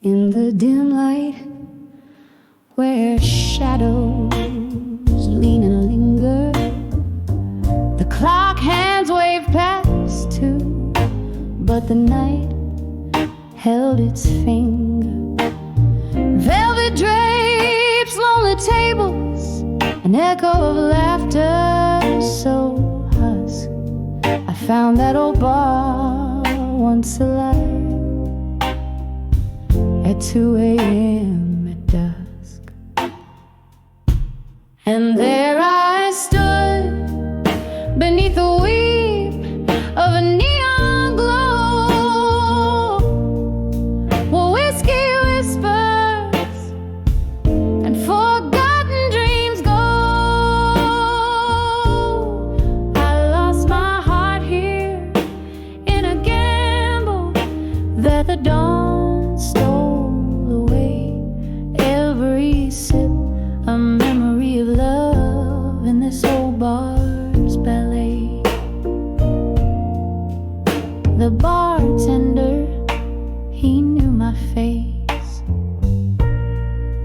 In the dim light, where shadows lean and linger, the clock hands wave past 2, but the night held its finger. Velvet drapes, lonely tables, an echo of laughter so husk. I found that old bar once alive at 2 a.m. at dusk. And there I stood beneath the weep of a neon glow, where whiskey whispers and forgotten dreams go. I lost my heart here in a gamble that the dawn stole away. Every sip a memory of love in this old bar's ballet. The bartender, he knew my face,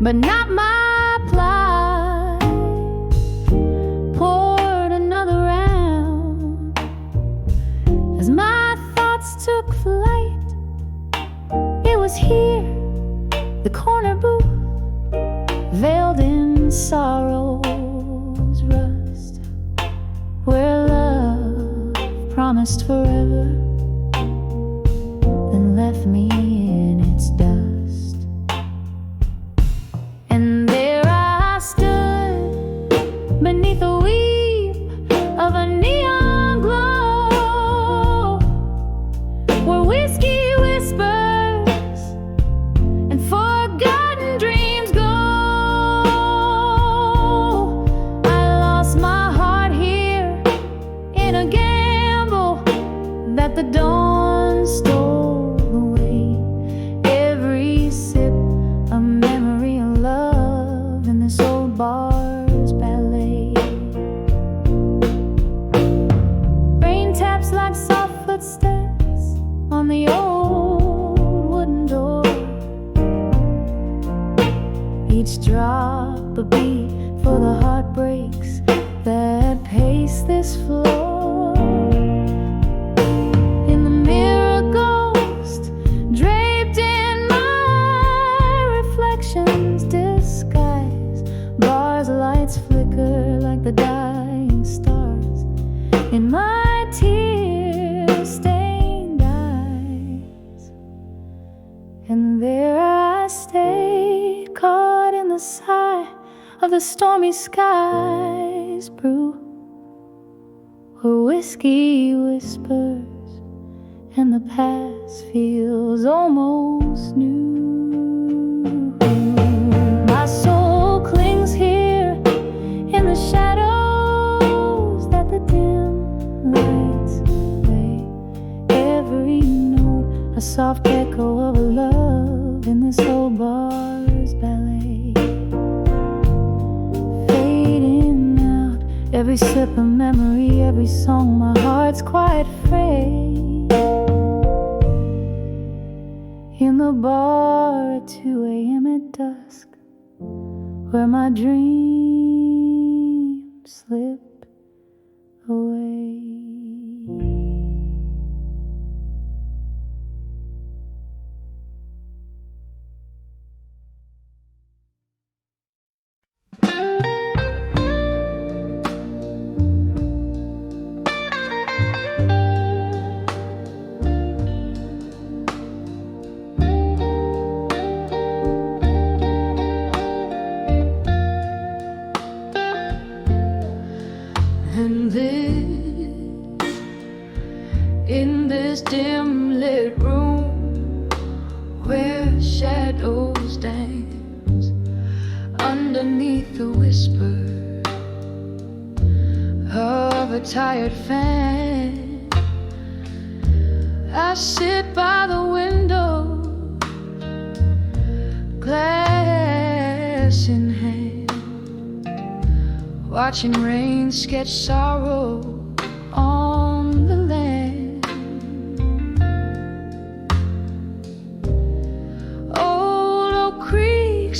but not my plight. Poured another round as my thoughts took flight. It was here, the corner booth, veiled in sorrow's rust, where love promised forever, then left me in its dust. And there I stood beneath the weep of a neon glow, where whiskey whispers and forgotten dreams go. I lost my heart here in a gamble that the dawn stole away. Every sip a memory of love in this old bar's ballet. Rain taps like soft footsteps on the old wooden door, each drop a beat for the heartbreaks that pace this floor. In the mirror, ghost draped in my reflection's disguise. Bars, lights flicker like the dying stars in my tear-stained eyes. And there I stayed, caught in the sigh of the stormy skies brew, where whiskey whispers and the past feels almost new. My soul clings here in the shadows that the dim lights lay. Every note a soft echo of a love in this old bar's ballet. Fading out, every sip a memory, every song my heart's quite afraid. In the bar at 2 a.m. at dusk, where my dreams slip away. And in this dim lit room, where shadows dance underneath the whisper of a tired fan, I sit by the window, glass in hand, watching rain sketch sorrow on the land. Oh,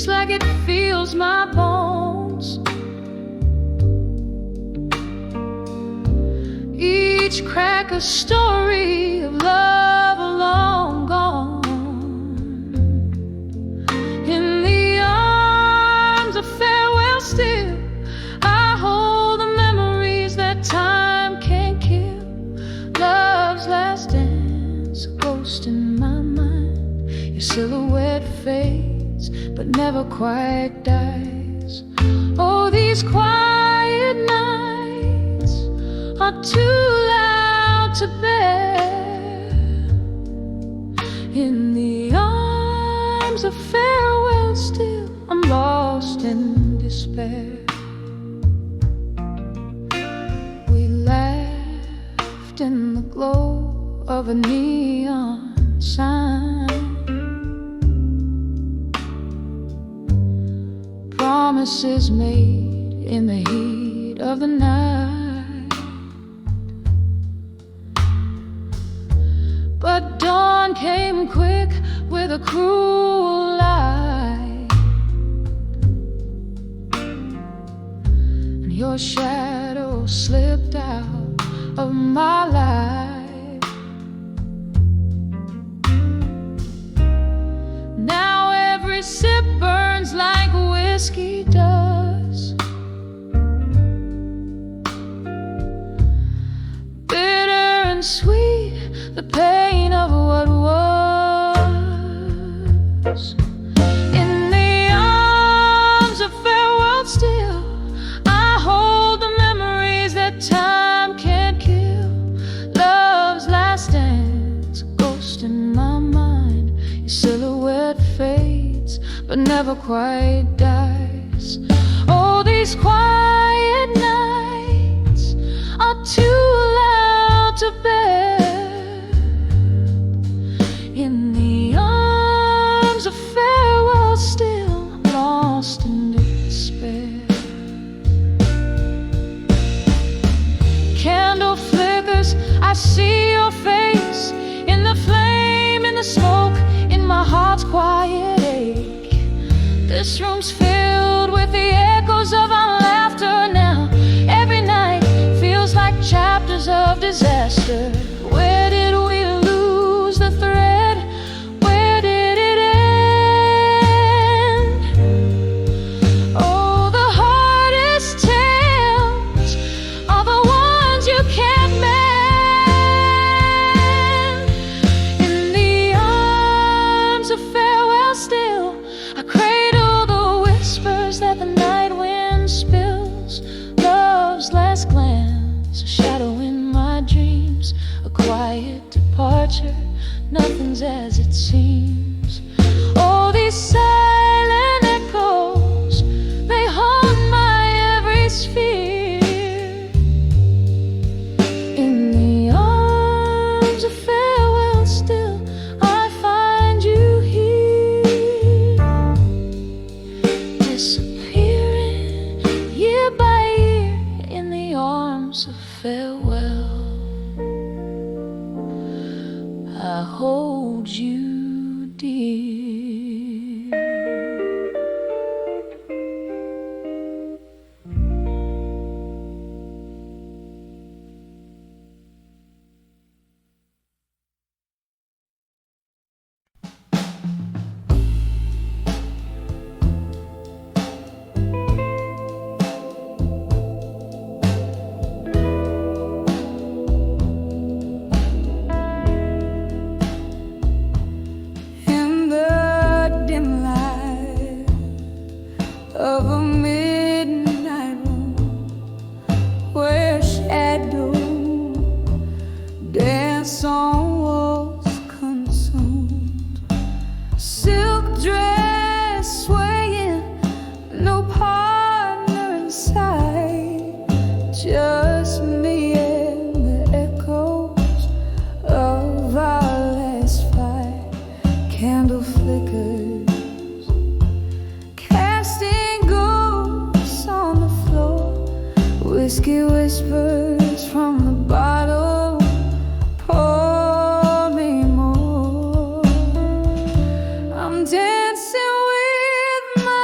aches like it feels my bones. Each crack a story of love long gone. In the arms of farewell still, I hold the memories that time can't kill. Love's last dance, a ghost in my mind. Your silhouette fades, but never quite dies. Oh, these quiet nights are too loud to bear. In the arms of farewell still, I'm lost in despair. We laughed in the glow of a neon sign, promises made in the heat of the night. But dawn came quick with a cruel lie, and your shadow slipped out of my life. Now every sip burns like whiskey does, bitter and sweet, the pain of what was. In the arms of farewell still, I hold the memories that time can't kill. Love's last dance, a ghost in my mind. Your silhouette fades, but never quite dies. Oh, these quiet nights are too loud to bear. In the arms of farewell still, I'm lost in despair. Candle flickers, I see your face in the flame, in the smoke, in my heart's quiet ache. This room's filled with the echoes of our laughter now. Every night feels like chapters of disaster. Where did we lose the thread? Where did it end? Oh, the hardest tales are the ones you can't mend. In the arms of farewell still, I cradle the whispers that the night wind spills. Love's last glance, a shadow in my dreams, a quiet departure, nothing's as it seems. Oh, these silent echoes, they haunt my every sphere. In the arms of farewell still, I find you here, disappearing year by year. In the arms of farewell, I hold you dear. In the dim light of a midnight room, where shadows dance on walls consumed, silk dress swaying, no partner in sight, just me and the echoes of our last fight. Candle flickers, casting ghosts on the floor, whiskey whispers from the bottle, pour me more. I'm dancing with my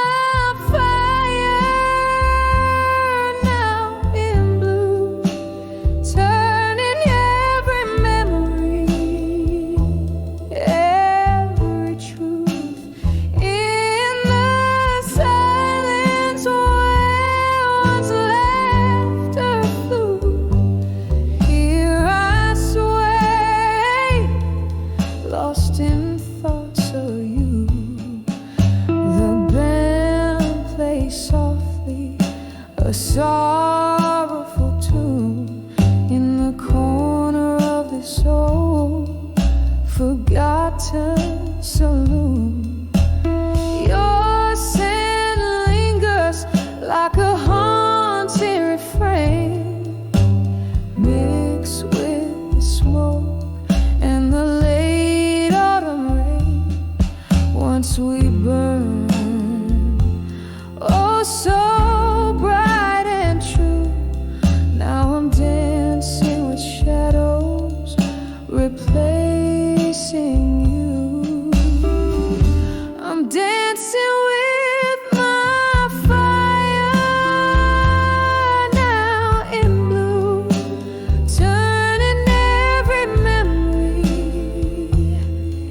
once we burned, oh so bright and true. Now I'm dancing with shadows, replacing you. I'm dancing with my fire, now in blue, turning every memory,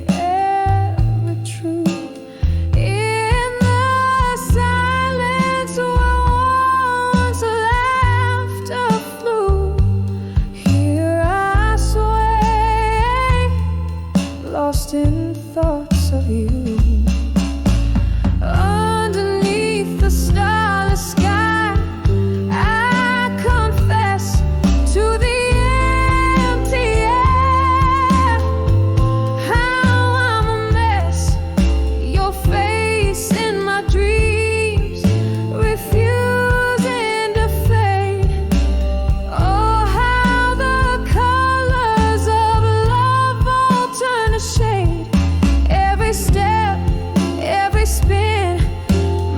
every truth. In the silence where once laughter flew, here I sway, lost in thoughts of you. Underneath the starless sky, I confess to the empty air how I'm a mess. Your face in my dreams, refusing to fade. Oh, how the colors of love all turn to shade. Every step, every spin,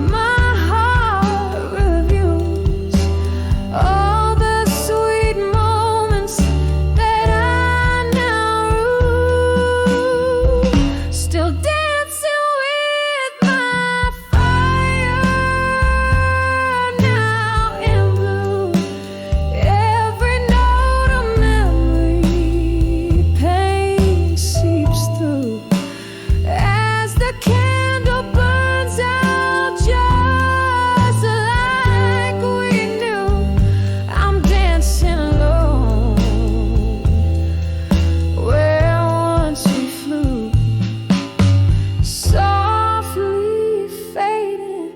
my heart reviews all the sweet moments that I now rue. Still dancing with my fire, now in blue. Every note of memory, pain seeps through as the candle burns out just like we knew. I'm dancing alone where once we flew, softly fading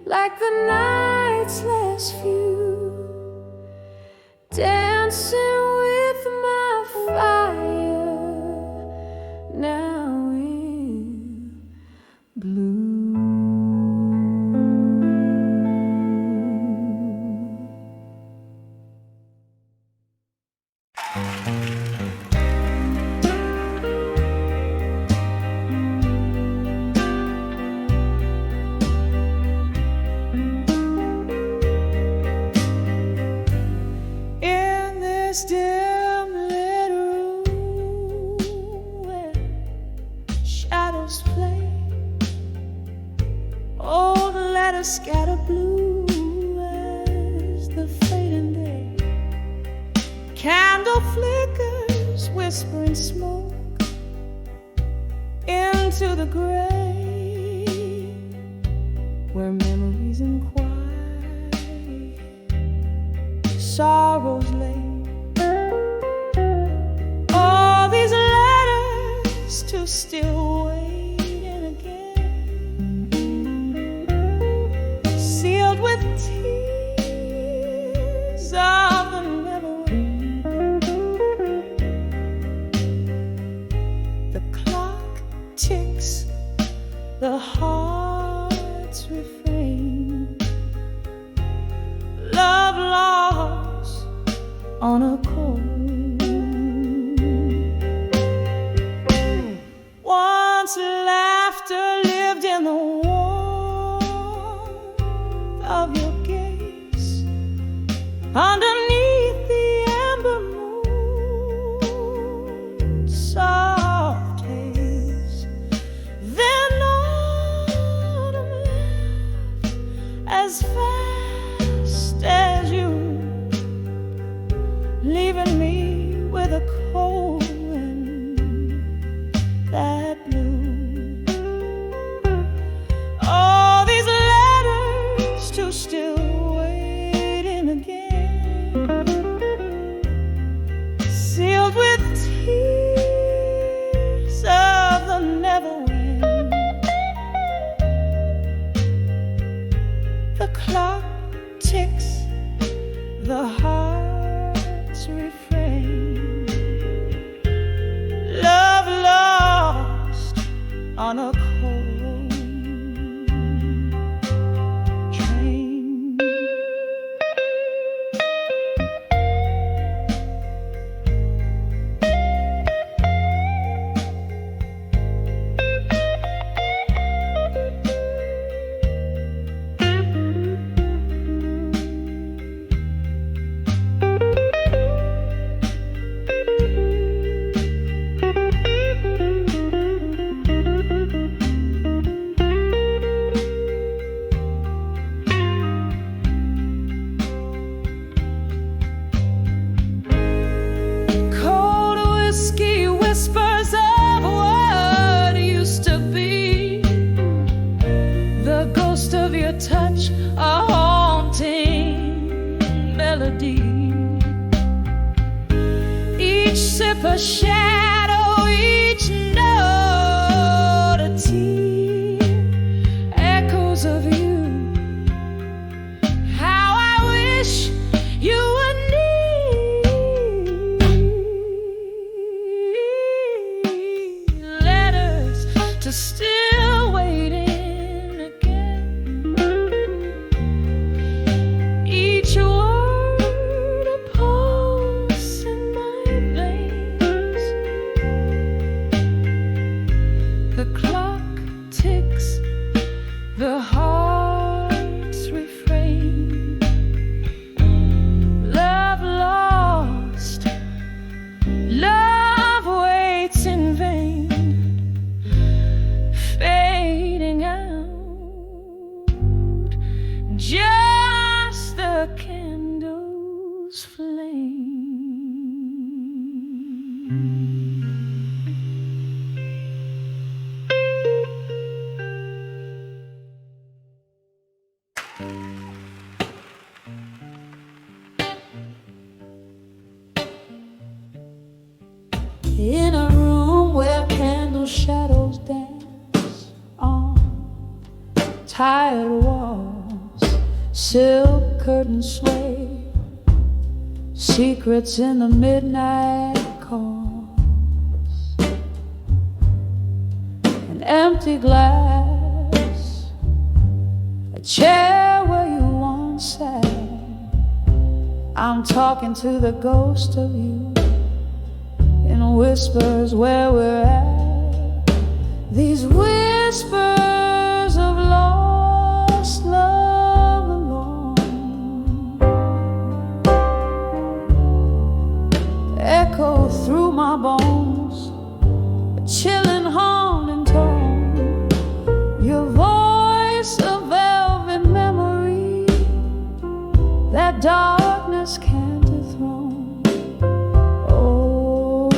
like the night's last few. Dancing with my fire, now in blue. In this dim lit room where shadows play, old letters scatter blue as the fading day. Candle flickers, whispering smoke into the gray, where memories inquire, sorrows lay. All these letters to still waiting again, sealed with tears of the never end. The clock ticks, the heart's refrain, love lost on a chord. Once laughter lived in the warmth of your gaze, underneath the amber moon, soft haze. Then autumn left as fast as you, leaving me with a cold wind that blew. All these letters to still waiting again, sealed with tears of the never end. The clock ticks, the heart's refrain, love lost on a cold train. a shadow, each note a tear, echoes of you. How I wish you would need letters to still waiting again. Each word a pulse in my veins. The clock ticks, the heart's refrain. Love lost, love waits in vain, fading out, just the candle's flame. In a room where candle shadows dance on tired walls, silk curtains sway, secrets in the midnight calls. An empty glass, a chair where you once sat. I'm talking to the ghost of you in whispers where we're at. These whispers of lost love alone echo through my bones, a chilling haunting tone. Your voice, a velvet memory that darkness can't dethrone. Oh,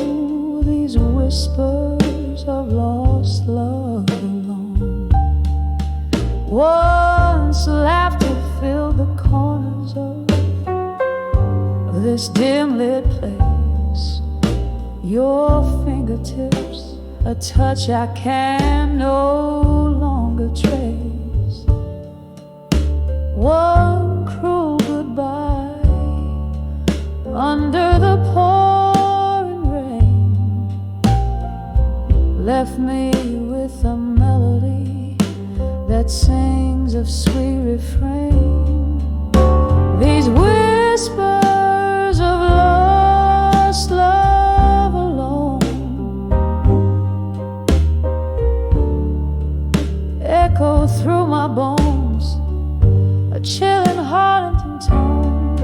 these whispers of lost love alone. Once laughter filled the corners of this dim lit place. Your fingertips, a touch I can no longer trace. One cruel goodbye under the pouring rain left me with a melody that sings of sweet refrain. These whispers of lost love alone echo through my bones, a chilling haunting tone.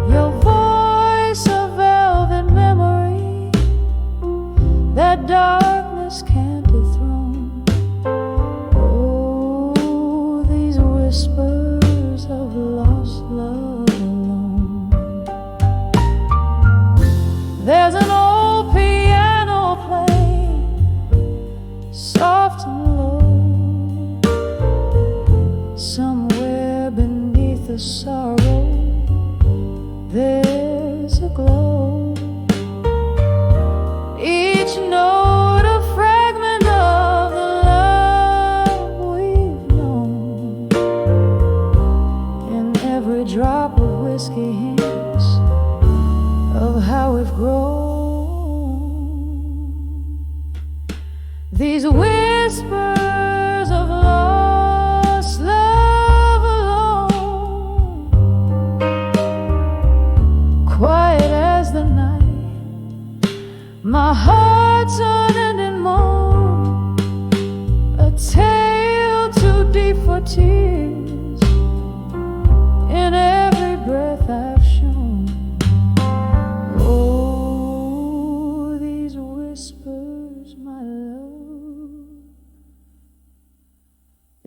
Your voice, a velvet memory that darkness can't dethrone. Oh, these whispers of lost love alone. There's an old piano playing soft and low somewhere beneath the sorrow. There's a glow. Each note a fragment of the love we've known, and every drop of whiskey hints of how we've grown. These whispers of lost love alone, quiet as the night, my heart's unending moan, a tale too deep for tears in every breath I've shown. Oh, these whispers, my love,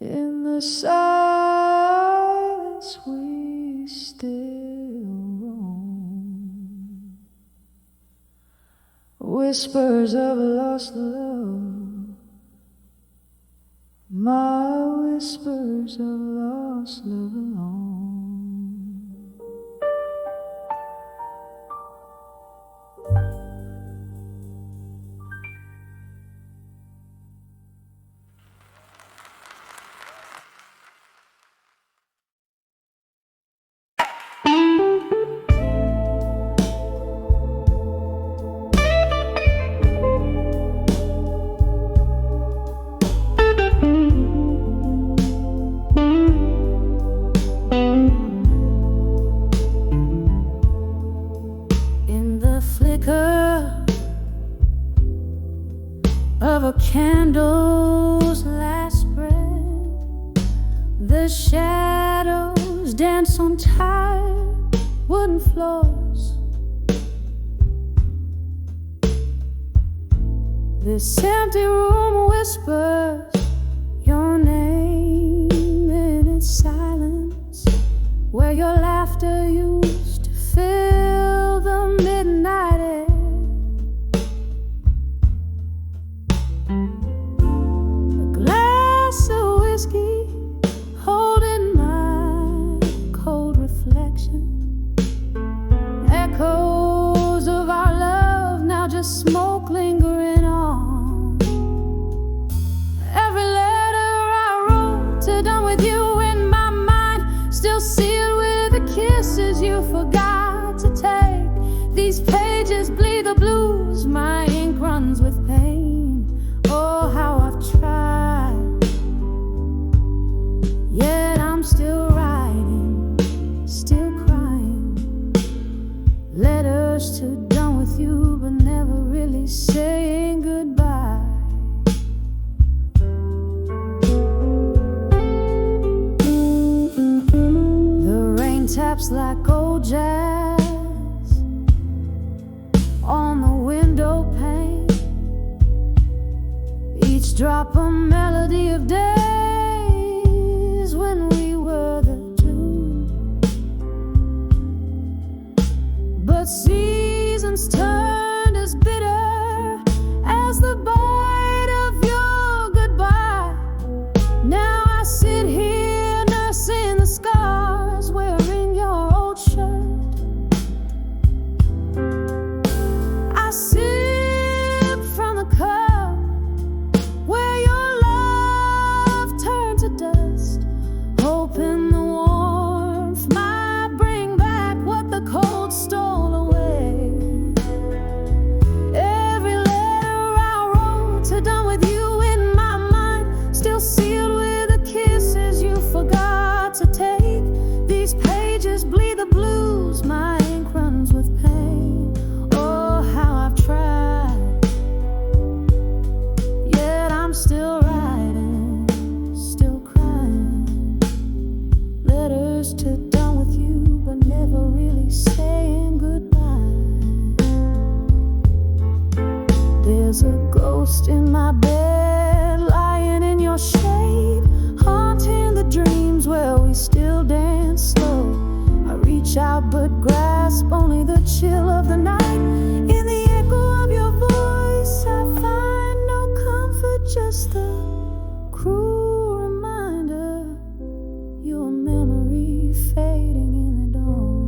in the silence we still roam. Whispers of lost love, my whispers of lost love alone. the shadows dance on tired wooden floors. This empty room whispers your name in its silence, where your laughter used to fill the midnight air. A glass of whiskey holding my cold reflection, echoes of our love now just smoke lingering on. Every letter I wrote to done with you in my mind, still sealed with the kisses you forgot to take. These pages bleed the blues, my ink runs with pain. Oh, how I've tried, yet I'm still writing, still crying. Letters to done with you, but never really saying goodbye. The rain taps like old jazz on the window pane, each drop a melody of days when we were the tune. But seasons turned as bitter as the bite of your goodbye. Now I sit here nursing the scars, wearing your old shirt. I sip from the cup where your love turned to dust, hoping the warmth might bring back what the cold stole away. Every letter I wrote to done with you in my mind, still sealed with the kisses you forgot to take. These pages bleed the blues, my ink runs with pain. Oh, how I've tried, yet I'm still writing, still crying. Letters to done with you, but never really saying goodbye. There's a ghost in my bed, lying in your shade, haunting the dreams where we still dance slow. I reach out but grasp only the chill of the night. In the echo of your voice I find no comfort, just the cruel reminder, your memory fading in the dawn.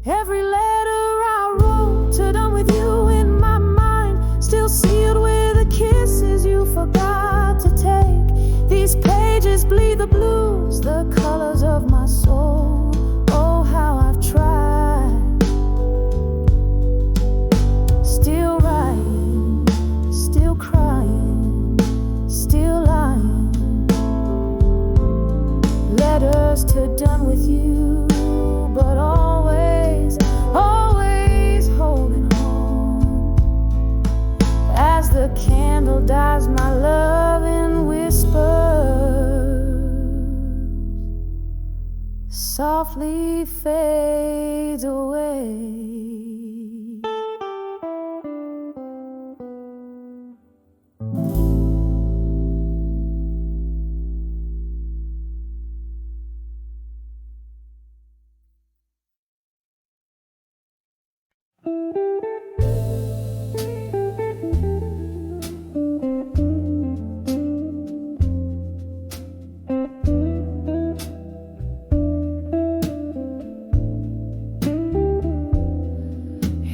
Every letter I wrote to done with you in my mind, still sealed with the kisses you forgot to take. These pages bleed the blues, the colors of my soul. Oh, how I've tried, still writing, still crying, still lying. Letters to done with you, but always, always holding on. As the candle dies, my love in whispers softly fades away.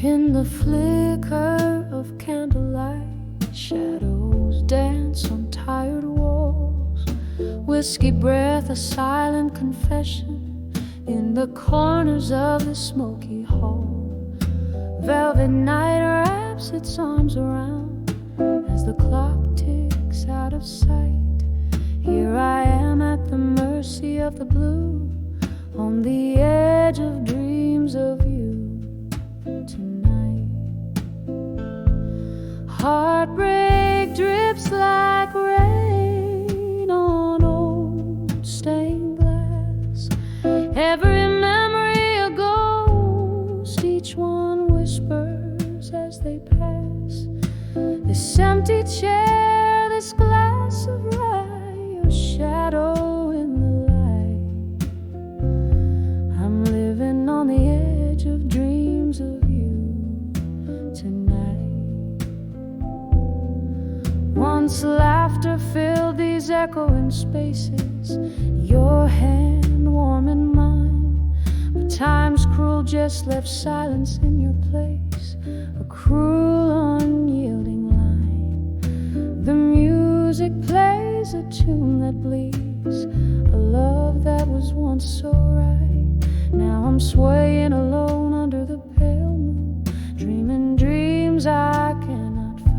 In the flicker of candlelight, shadows dance on tired walls. Whiskey breath, a silent confession in the corners of the smoky hall. Velvet night wraps its arms around as the clock ticks out of sight. Here I am at the mercy of the blue, on the edge of dreams of you tonight. Heartbreak drips like rain on old chair, this glass of rye, your shadow in the light. I'm living on the edge of dreams of you tonight. Once laughter filled these echoing spaces, your hand warm in mine, but time's cruel just left silence in your place, a cruel unyielding line. The music plays a tune that bleeds, a love that was once so right. Now I'm swaying alone under the pale moon, dreaming dreams I cannot fight.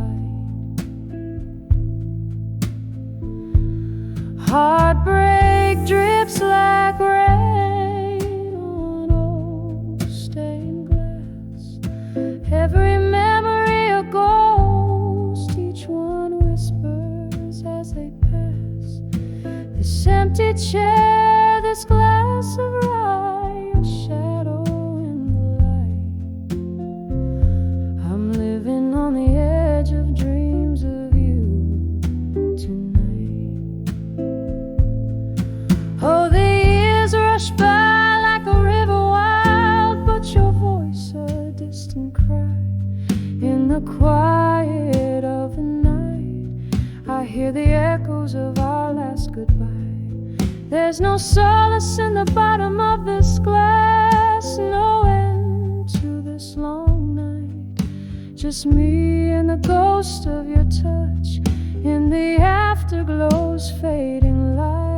Heartbreak drips like rain on old stained glass. Every memory a ghost, each one whispers as they pass. This empty chair, this glass of rye, a shadow in the light. I'm living on the edge of dreams of you tonight. Oh, the years rush by like a river wild, but your voice a distant cry. In the quiet of the night, I hear the echoes of our last goodbye. There's no solace in the bottom of this glass, no end to this long night. Just me and the ghost of your touch in the afterglow's fading light.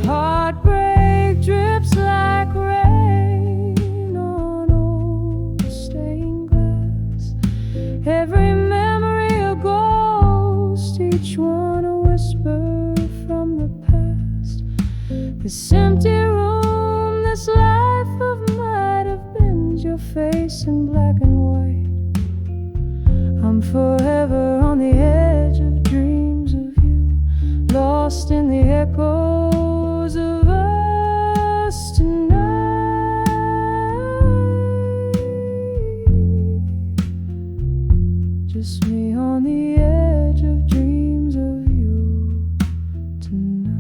Heartbreak drips like rain on old stained glass. Every memory a ghost, each one a whisper from the past. This empty room, this life of might have been your face in black and white. I'm forever on the edge of dreams of you, lost in the echoes of us tonight. Just me on the edge of dreams of you tonight.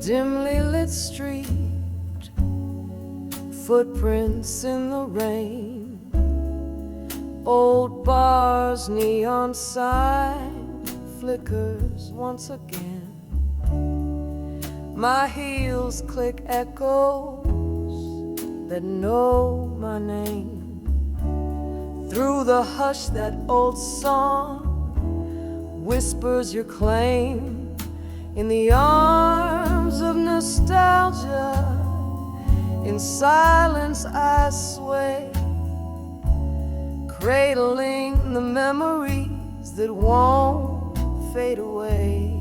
Dimly lit street, footprints in the rain, old bars, neon sign flickers once again. My heels click echoes that know my name. Through the hush, that old song whispers your claim. In the arms of nostalgia, in silence I sway, cradling the memories that won't fade away.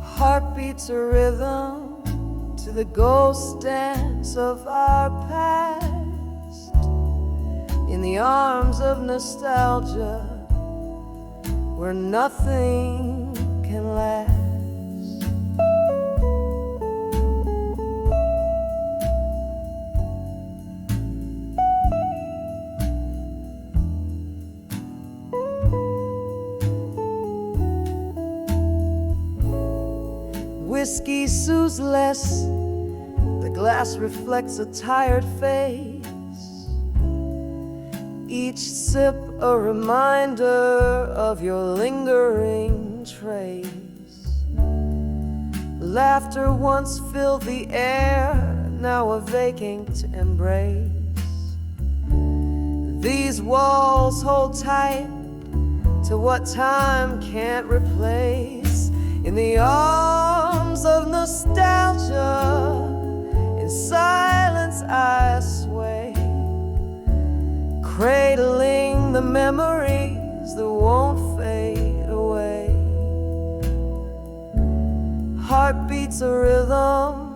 Heart beats a rhythm to the ghost dance of our past. In the arms of nostalgia, where nothing can last. Whiskey soothes less, the glass reflects a tired face. Each sip a reminder of your lingering trace. Laughter once filled the air, now a vacant embrace. These walls hold tight to what time can't replace. In the arms of nostalgia, in silence I sway, cradling the memories that won't fade away. Heart beats a rhythm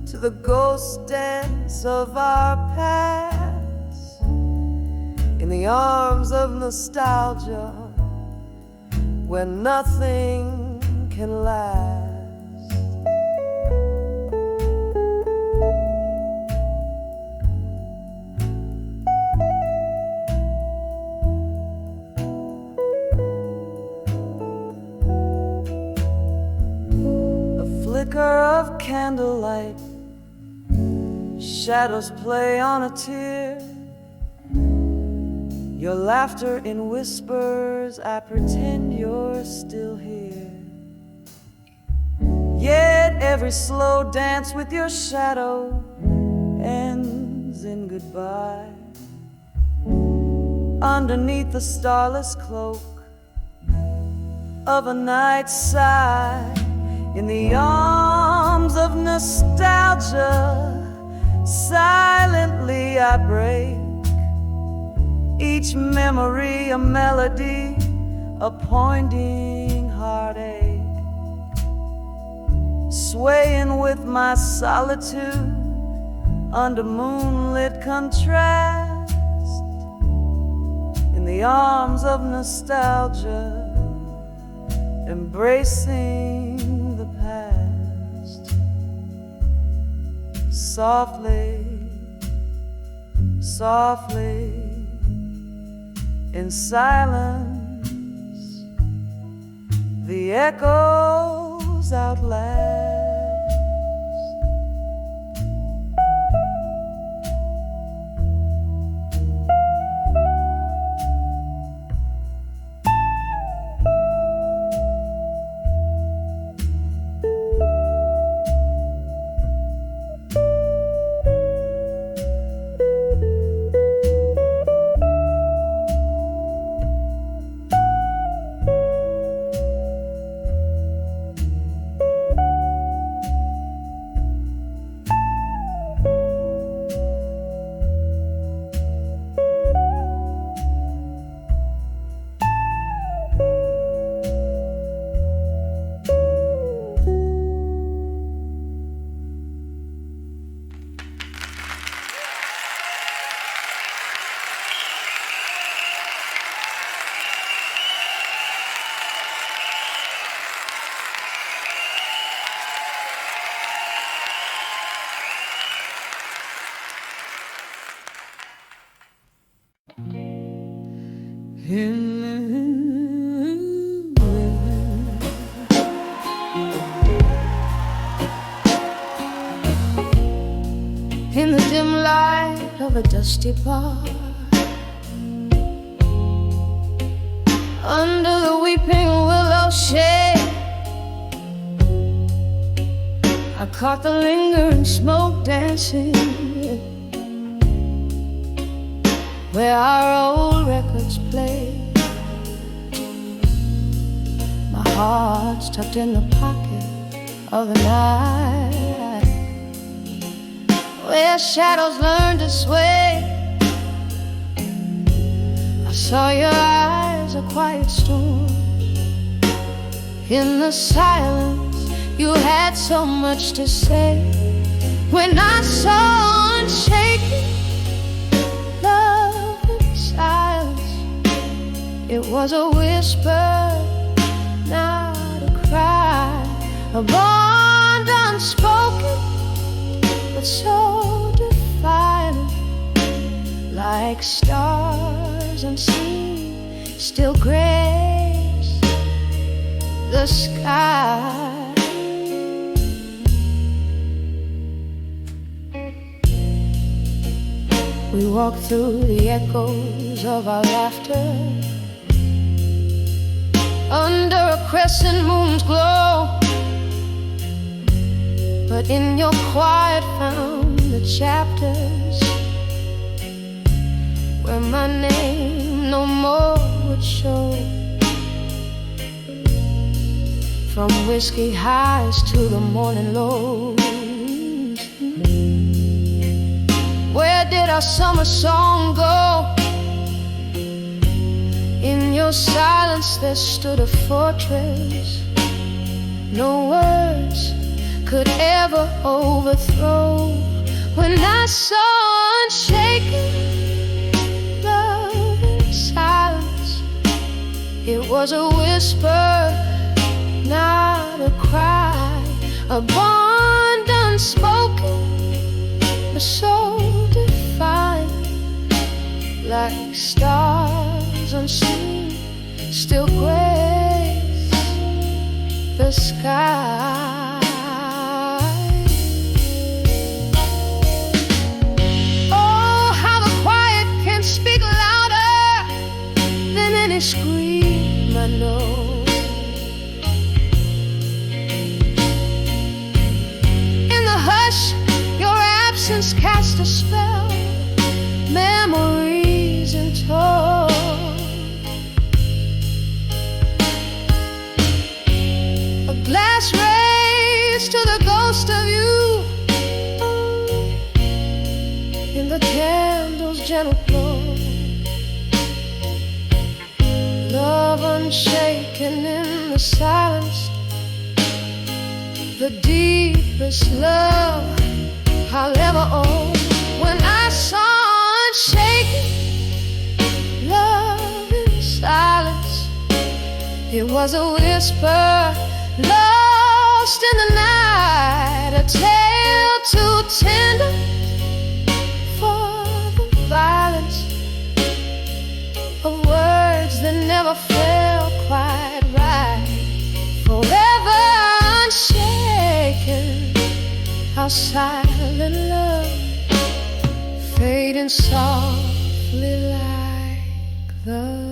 to the ghost dance of our past. In the arms of nostalgia, where nothing can last. Flicker of candlelight, shadows play on a tear. Your laughter in whispers, I pretend you're still here. Yet every slow dance with your shadow ends in goodbye. Underneath the starless cloak of a night sigh, in the arms of nostalgia, silently I break. Each memory a melody, a pointing heartache. Swaying with my solitude under moonlit contrast. In the arms of nostalgia, embracing the past. Softly, softly, in silence, the echoes outlast. In the dim light of a dusty bar, under the weeping willow shade, I caught the lingering smoke dancing, where our old records play. My heart's tucked in the pocket of the night, where shadows learn to sway. I saw your eyes, a quiet storm. In the silence, you had so much to say. When I saw unshaken love in silence, it was a whisper, not a cry, a bond unspoken, but so defiant, like stars unseen, still grace the sky. We walk through the echoes of our laughter, under a crescent moon's glow. But in your quiet found chapters where my name no more would show. From whiskey highs to the morning lows. Where did our summer song go? In your silence there stood a fortress no words could ever overthrow. When I saw unshaken love in silence, it was a whisper, not a cry, a bond unspoken, but so defiant, like stars unseen, still grace the sky. Oh, how the quiet can speak louder than any scream, I know. Your absence cast a spell, memories in tow. A glass raised to the ghost of you in the candle's gentle glow. Love unshaken in the silence, the deepest love I'll ever own. When I saw unshaken love in silence, it was a whisper lost in the night, a tale too tender for the violence of words that never felt quite right. Forever unshaken, our silent love fading softly like the light.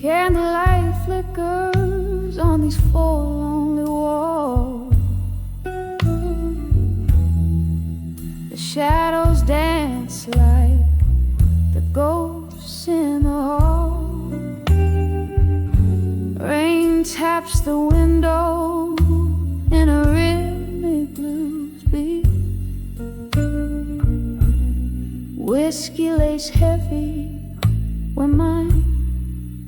Candlelight flickers on these four lonely walls. The shadows dance like the ghosts in the hall. Rain taps the window in a rhythmic blues beat. Whiskey lays heavy when my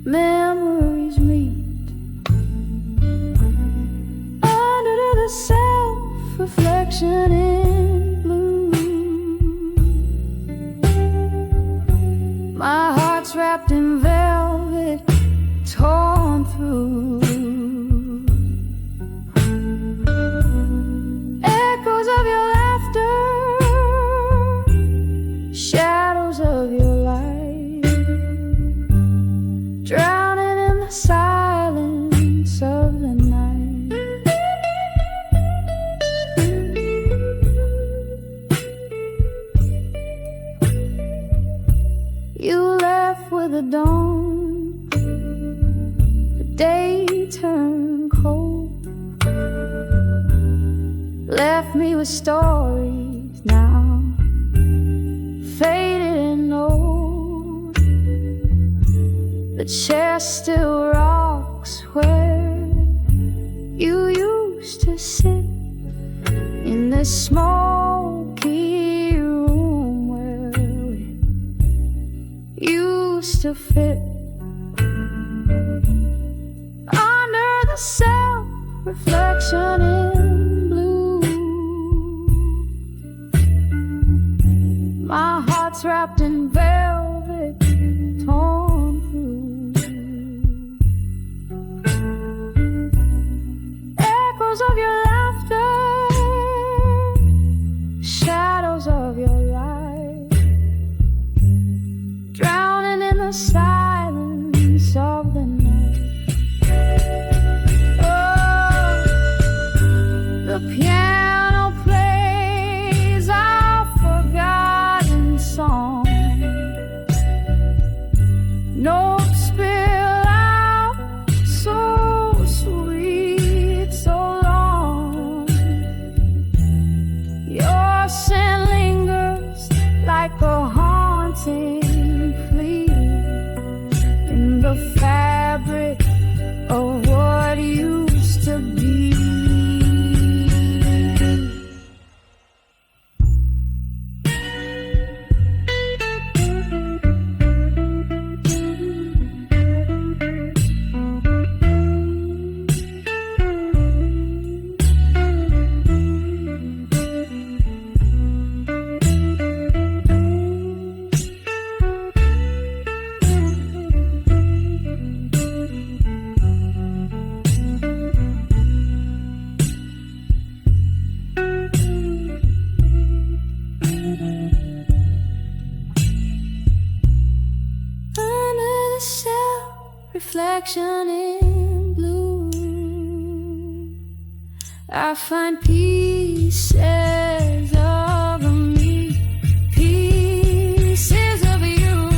memories meet. Under the self-reflection in blue, my heart's wrapped in velvet, torn through. Echoes of your laughter, shadows of your light, drowning in the silence of the night. You left with the dawn, the day turned cold, left me with stories now faded and old. The chair still rocks where you used to sit, in this smoky room where we used to fit. Under the self-reflection in hearts wrapped in velvet, torn through. Echoes of your laughter, shadows of your light, drowning in the silence of the night. Oh, the piano plays our forgotten song. Notes spill out so sweet, so long. Your scent lingers like a haunting plea in the fabric of what used to be. Reflection in blue, I find pieces of me, pieces of you.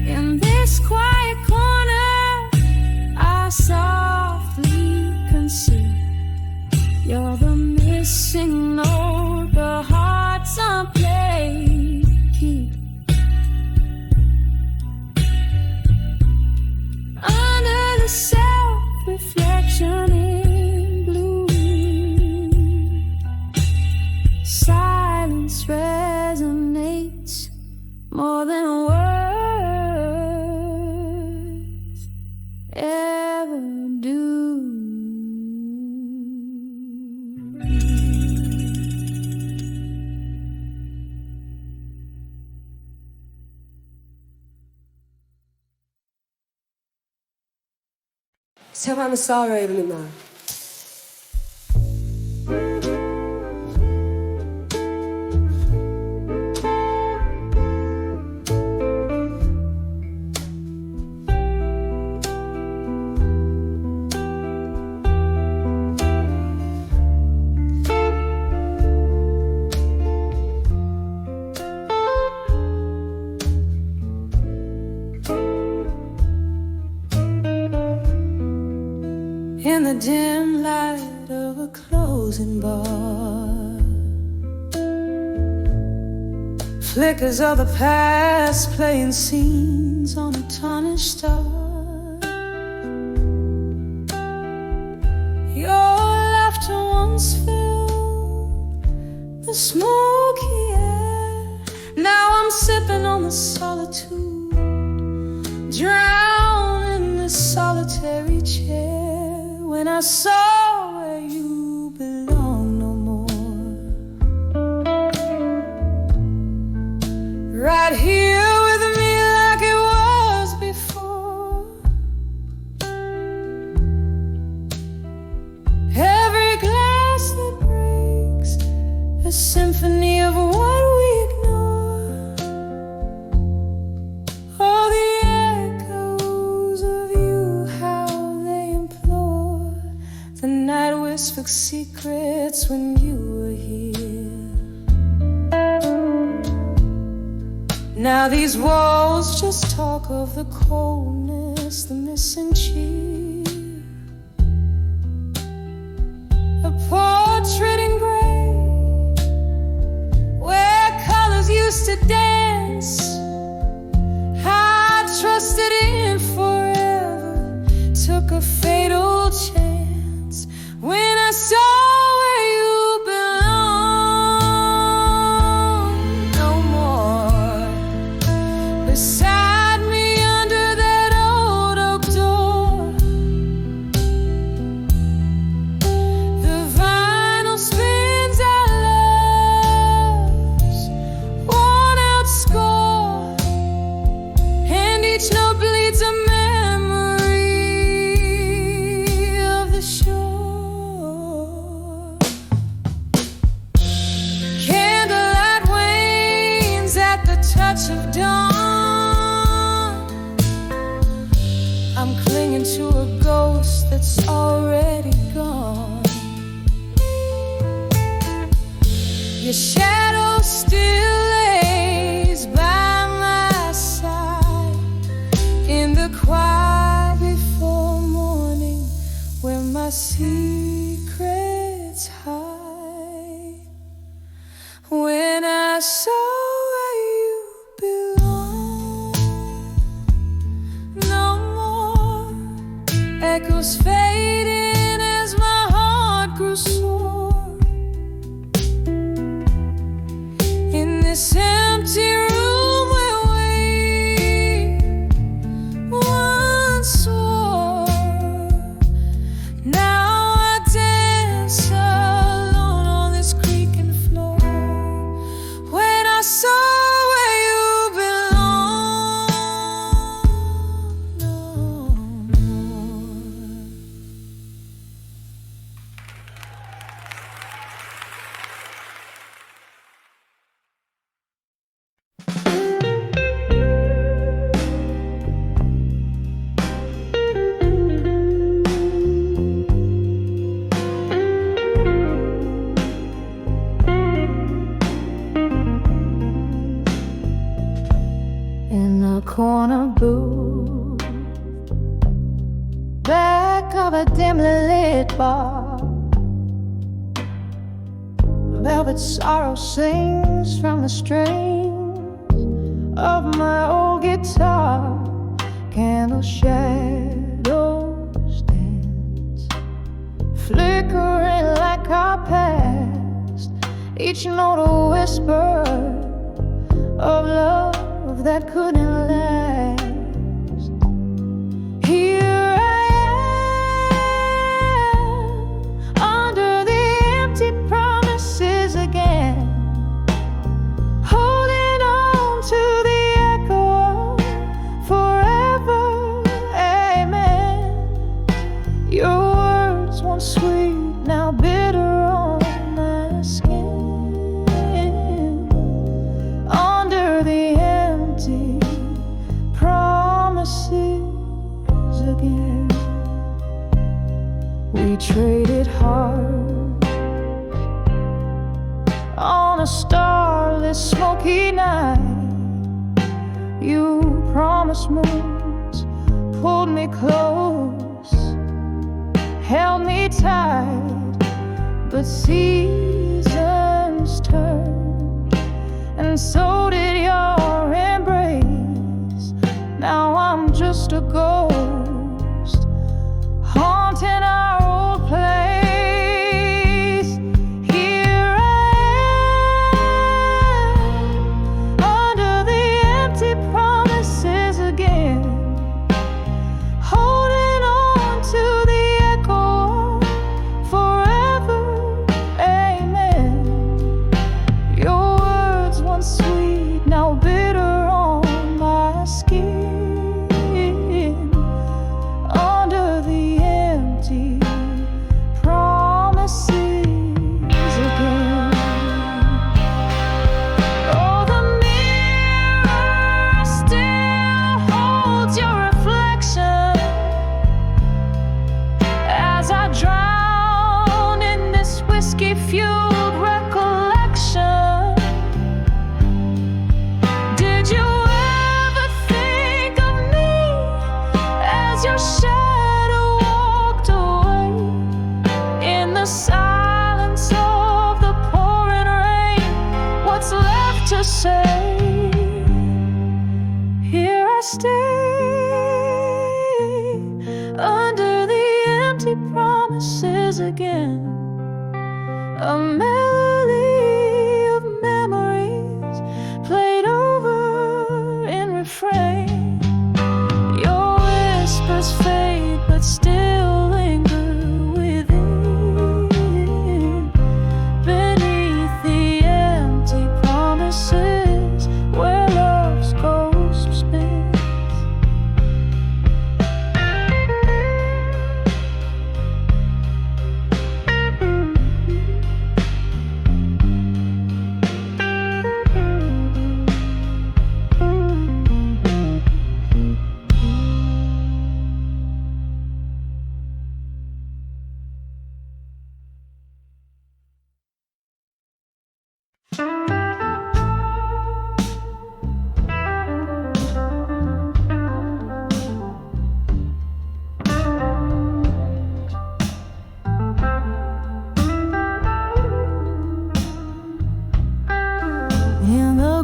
In this quiet corner, I softly conceive you're the missing note the hearts unplayed keep. Under the self-reflection in blue, silence resonates more than words ever do. 세상을 쌓아야 입는 날. In the dim light of a closing bar, flickers of the past playing scenes on a tarnished star. Your laughter once filled the smoky air. Now I'm sipping on the solitude, drowned in this solitary chair. When I saw where you belong no more, right here with me like it was before. Every glass that breaks, a symphony of what we ignore. All the echoes of you, how they implore. The night whispered secrets when you were here. Now these walls just talk of the coldness, the missing cheer. A portrait in gray, where colors used to dance. I trusted in forever, took a fatal chance. When I saw where you belong no more, beside me under that old oak door, already gone. Your shadow still lays by my side in the quiet before morning, where my secrets hide. When I saw where you belong, no more echoes fading as my heart grew sore. In this empty room where we once swore, now I dance alone on this creaking floor. When I saw where you belong, no more. In a corner booth, back of a dimly lit bar, velvet sorrow sings from the strings of my old guitar. Candle shadows dance, flickering like our past, each note a whisper of love that couldn't last. Here I am, under the empty promises again, holding on to the echo of forever, amen. Your words once sweet, now bitter on my skin. Under the empty promises again, we traded hearts on a starless, smoky night. You promised moons, pulled me close, held me tight, but seasons turn, and so did your embrace. Now I'm just a ghost, haunting our old place. Here I am, under the empty promises again, holding on to the echo of forever, amen.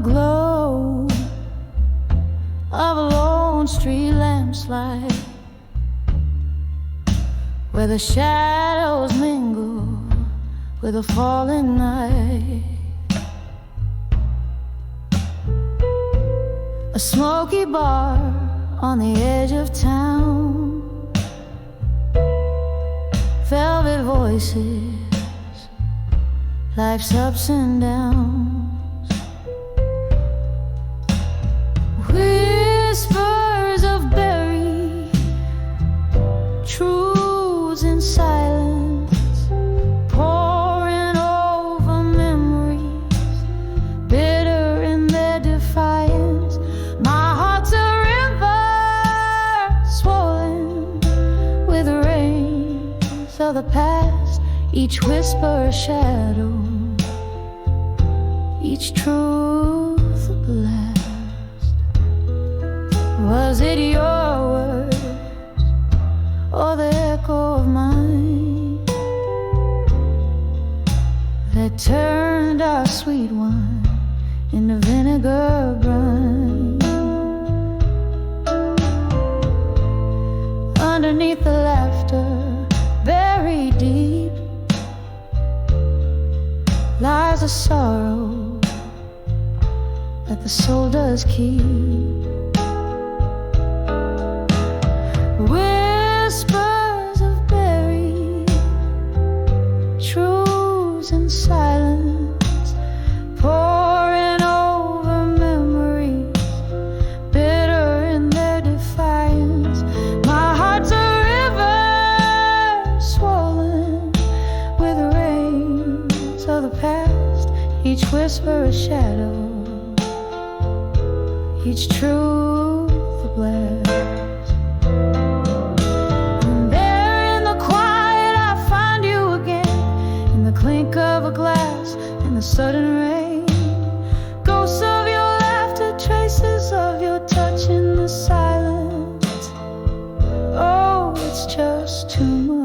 glow of a lone street lamp's light, where the shadows mingle with a falling night. A smoky bar on the edge of town, velvet voices, life's ups and downs, whispers of buried truths in silence, pouring over memories, bitter in their defiance. My heart's a river swollen with rains of the past, each whisper a shadow, each truth a blast. Was it your words or the echo of mine that turned our sweet wine into vinegar brine? Underneath the laughter, buried deep, lies a sorrow that the soul does keep. Whispers of buried truths in silence, pouring over memories, bitter in their defiance. My heart's a river swollen with rains of the past, each whisper a shadow, each truth a blast. And there in the quiet I find you again, in the clink of a glass, in the sudden rain, ghosts of your laughter, traces of your touch in the silence. Oh, it's just too much.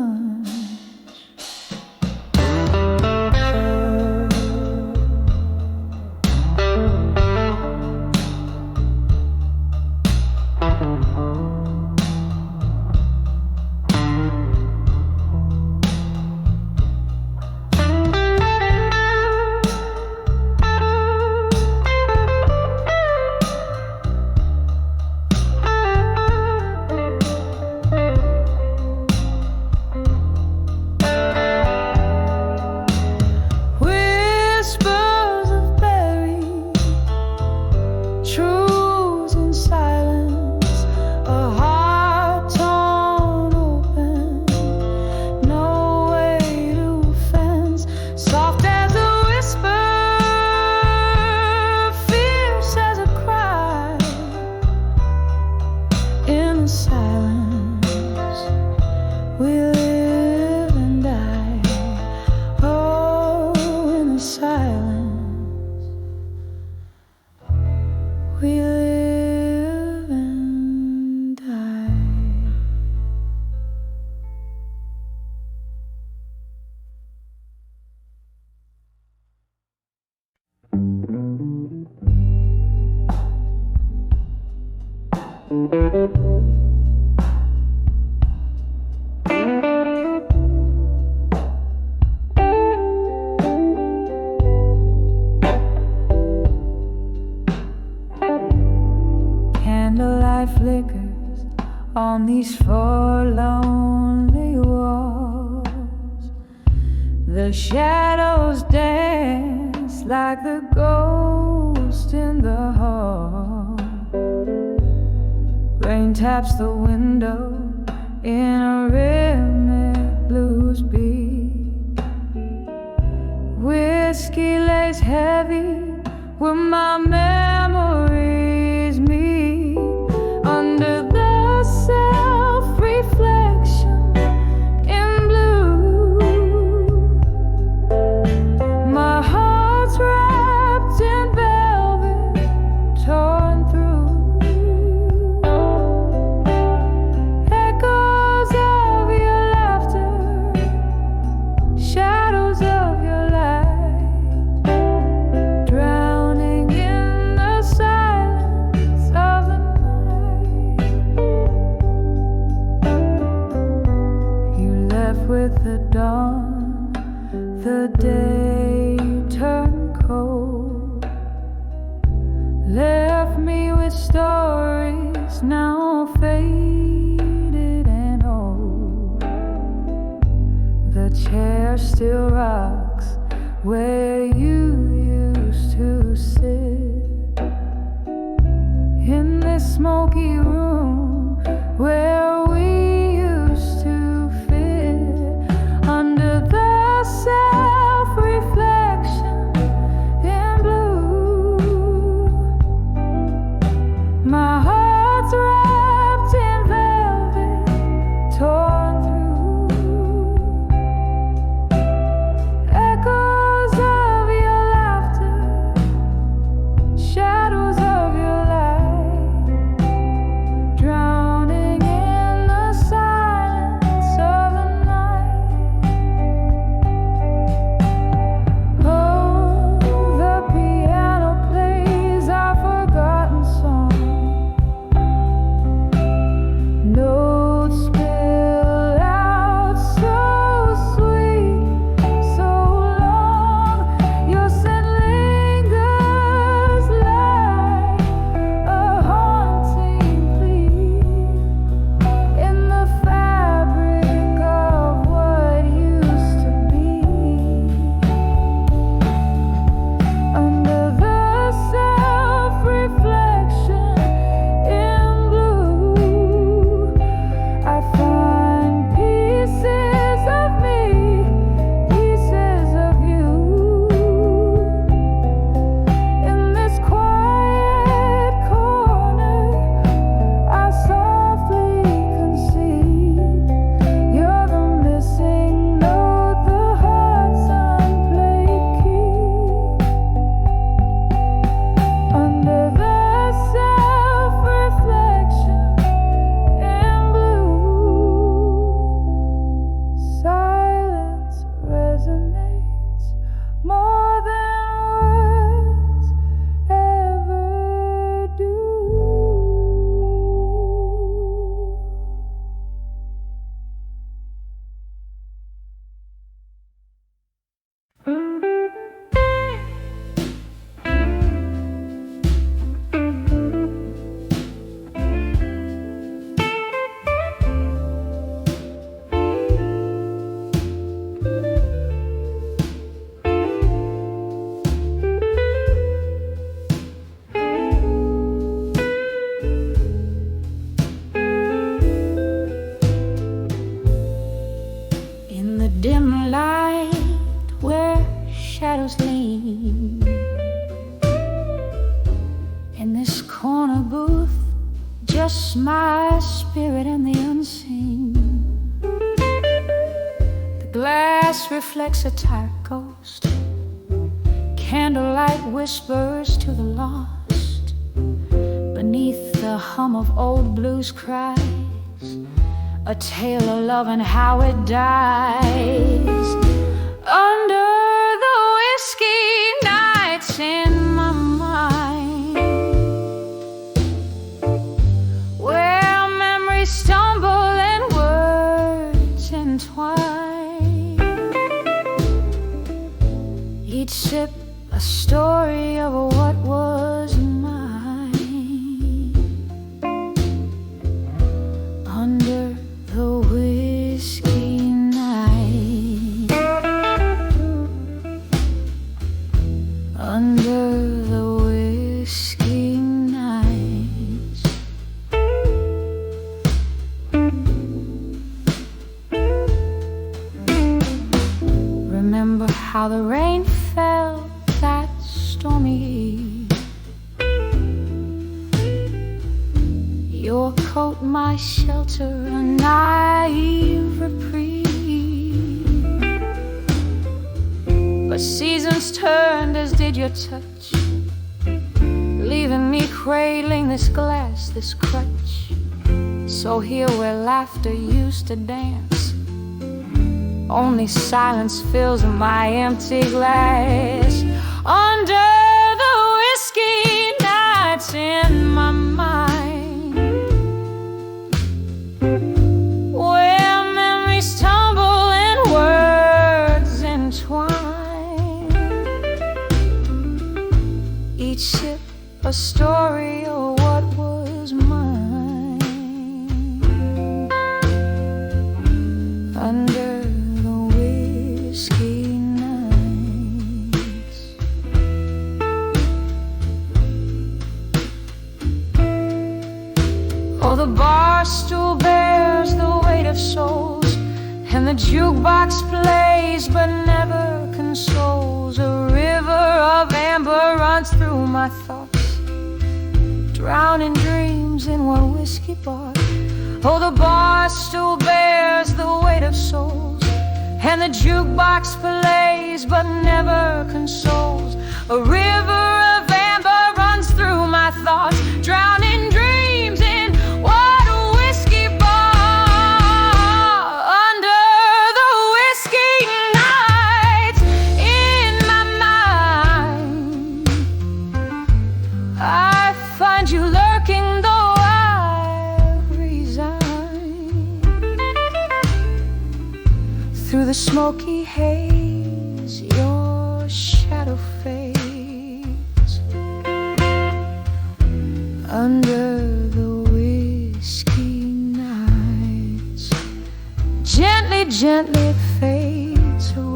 Candlelight flickers on these four lonely walls. The shadows dance like the ghost in the hall. Rain taps the window in a rhythmic blues beat. Whiskey lays heavy where my memories meet. Under the self-reflection in blue, my heart's wrapped in velvet, torn through. Echoes of your laughter, shadows of your light, drowning in still rocks where you used to sit, in this smoky room where we used to fit, under the self-reflection in blue. My heart's wrapped in velvet, torn through. Echoes of your laughter, shadows of your light, drowning in the silence of the night. Oh, the piano plays our forgotten song. Notes spill out so sweet, so long. Your scent lingers like a haunting plea in the fabric of what used to be. Under the self-reflection in blue, I find pieces of me, pieces of you, in this quiet corner. I softly concede you're the missing note, the heart's unplayed key. Under the self-reflection in blue, silence resonates more than words ever do. In the dim light where shadows lean, in this corner booth, just my spirit and the unseen. The glass reflects a tired ghost, candlelight whispers to the lost. Beneath the hum of old blues cries, a tale of love and how it dies. Under the whiskey nights in my mind, where memories stumble and words entwine, each sip a story of what was mine. Under the whiskey night, under the whiskey nights, remember how the rain fell that stormy eve. Your coat, my shelter, a naive reprieve. But seasons turned, as did your touch, leaving me cradling this glass, this crutch. So here where laughter used to dance, only silence fills my empty glass. Under the whiskey nights in my mind, where memories tumble and words entwine, each sip a story of what was mine. Under the whiskey the bar stool bears the weight of souls, and the jukebox plays but never consoles. A river of amber runs through my thoughts, drowning dreams in one whiskey bar. Oh, the bar stool bears the weight of souls, and the jukebox plays but never consoles. A river of amber runs through my thoughts, drowning dreams in one whiskey bar. Under the whiskey nights in my mind, I find you lurking, though I've resigned. Through the smoky haze, your shadow fades. Under the whiskey nights, gently, gently it fades away.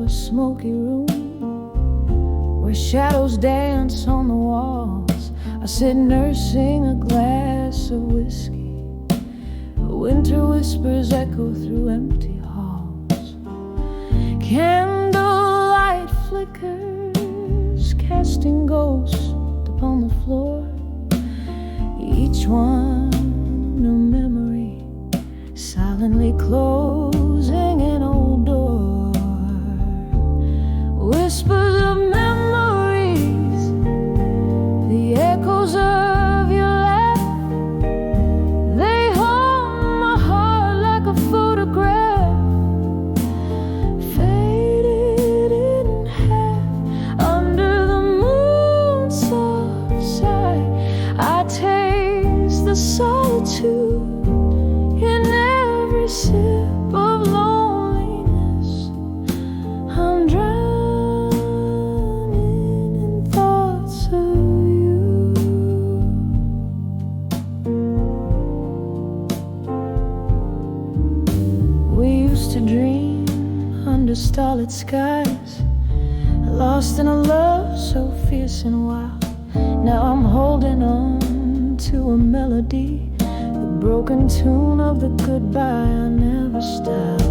Smoky room where shadows dance on the walls, I sit nursing a glass of whiskey. Winter whispers echo through empty halls. Candlelight flickers, casting ghosts upon the floor. Each one a memory, silently closing an old door. Whispers of memories, the echoes of your laugh, they haunt my heart like a photograph, faded in half under the moon's soft side. I taste the solitude in every sip of loneliness. I'm drowning in thoughts of you. We used to dream under starlit skies, lost in a love so fierce and wild. Now I'm holding on to a melody, the broken tune of the goodbye I never stopped.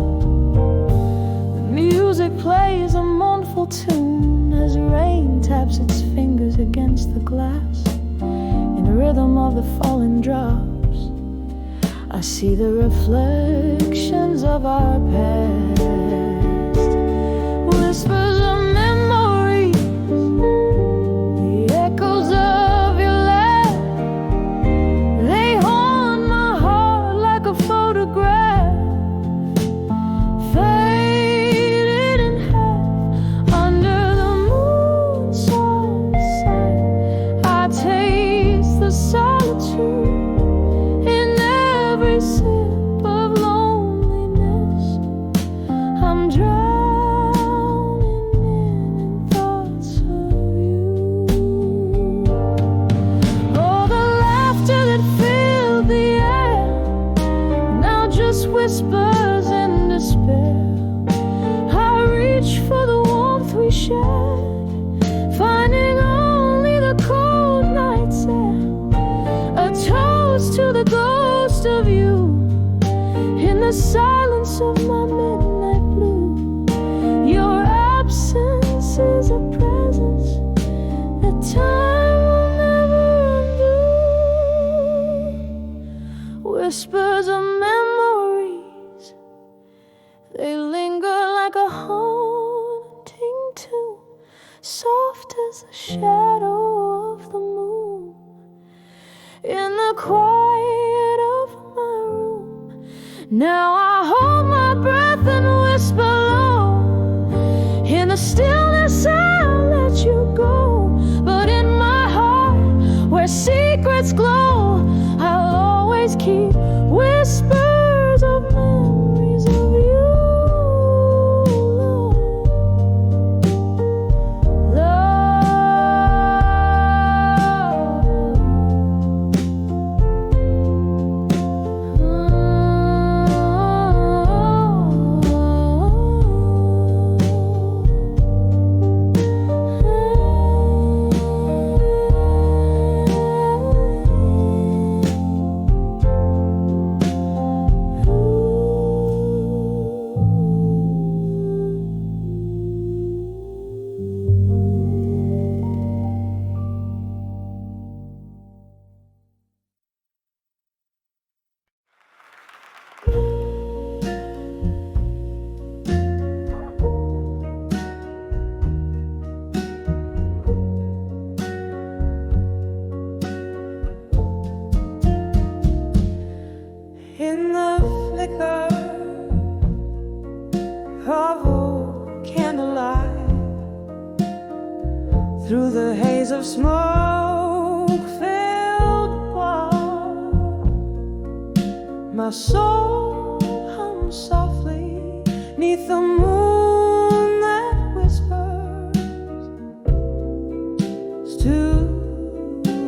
The music plays a mournful tune as rain taps its fingers against the glass. In the rhythm of the falling drops, I see the reflections of our past. Whispers of memories, the echoes of your laugh, they haunt my heart like a photograph, faded in half under the moon's soft side. I taste the solitude in every sip of loneliness. I'm drowning in thoughts of you. Oh, the laughter that filled the air now just whispers in despair. I reach for the warmth we shared, finding only the cold night's air. A toast to the ghost of you in the silence of my midnight blue. Your absence is a presence that time will never undo. Whispers of memories, they linger like a haunting tune, soft as a shadow. of candlelight through the haze of smoke-filled bar. My soul hums softly 'neath the moon that whispers to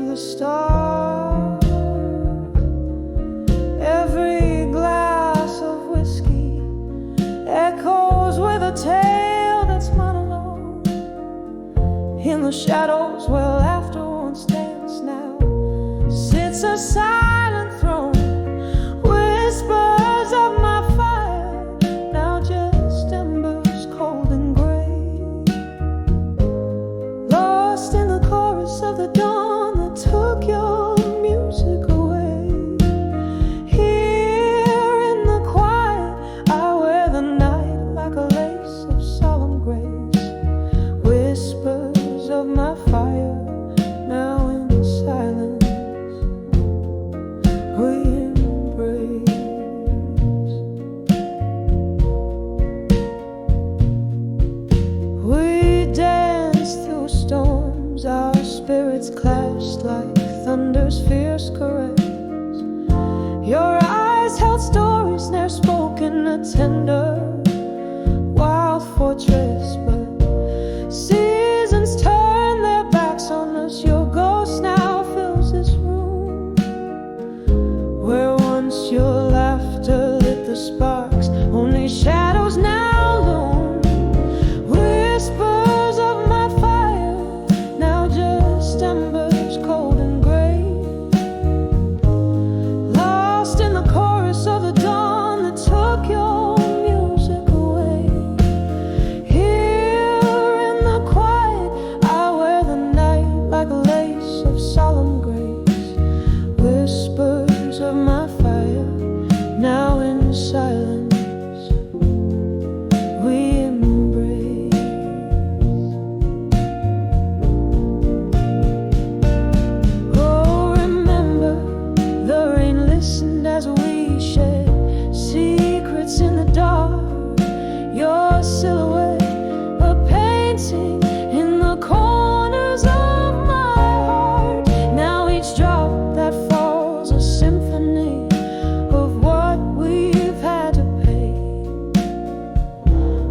the stars. Every glass of whiskey echoes with a tale that's mine alone. In the shadows where laughter once danced now sits a silent throne. Whispers of my fire, now just embers cold and gray, lost in the chorus of the dawn that took your music away. Here in the quiet, I wear the night like a lace of solemn grace. Whispers of my fire, now in silence we embrace. We dance through storms, our spirits clashed like thunder's fierce caress. Your eyes held stories ne'er spoken, a tender wild fortress. But seasons turn their backs on us, your ghost now fills this room, where once your laughter lit the sparks, only shadows now loom. Whispers of my fire, now just embers cold and gray, lost in the chorus of the dawn that took your music away. Here in the quiet, I wear the night like a lace of solemn grace. Whispers of my fire, now in silence we embrace. Oh, remember the rain listened as we shared secrets in the dark. Your silhouette, a painting in the corners of my heart. Now each drop that falls a symphony of what we've had to pay.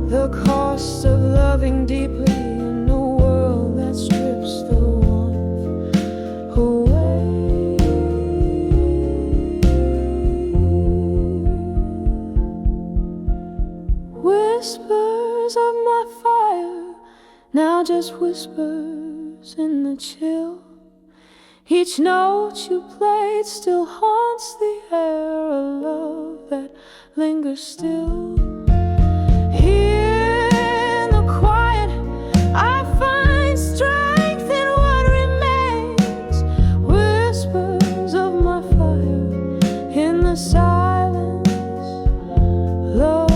The cost of loving deeply in a world that strips the warmth away. Whispers of my fire, now just whispers in the chill. Each note you played still haunts the air, a love that lingers still. Here in the quiet, I find strength in what remains. Whispers of my fire, in the silence, love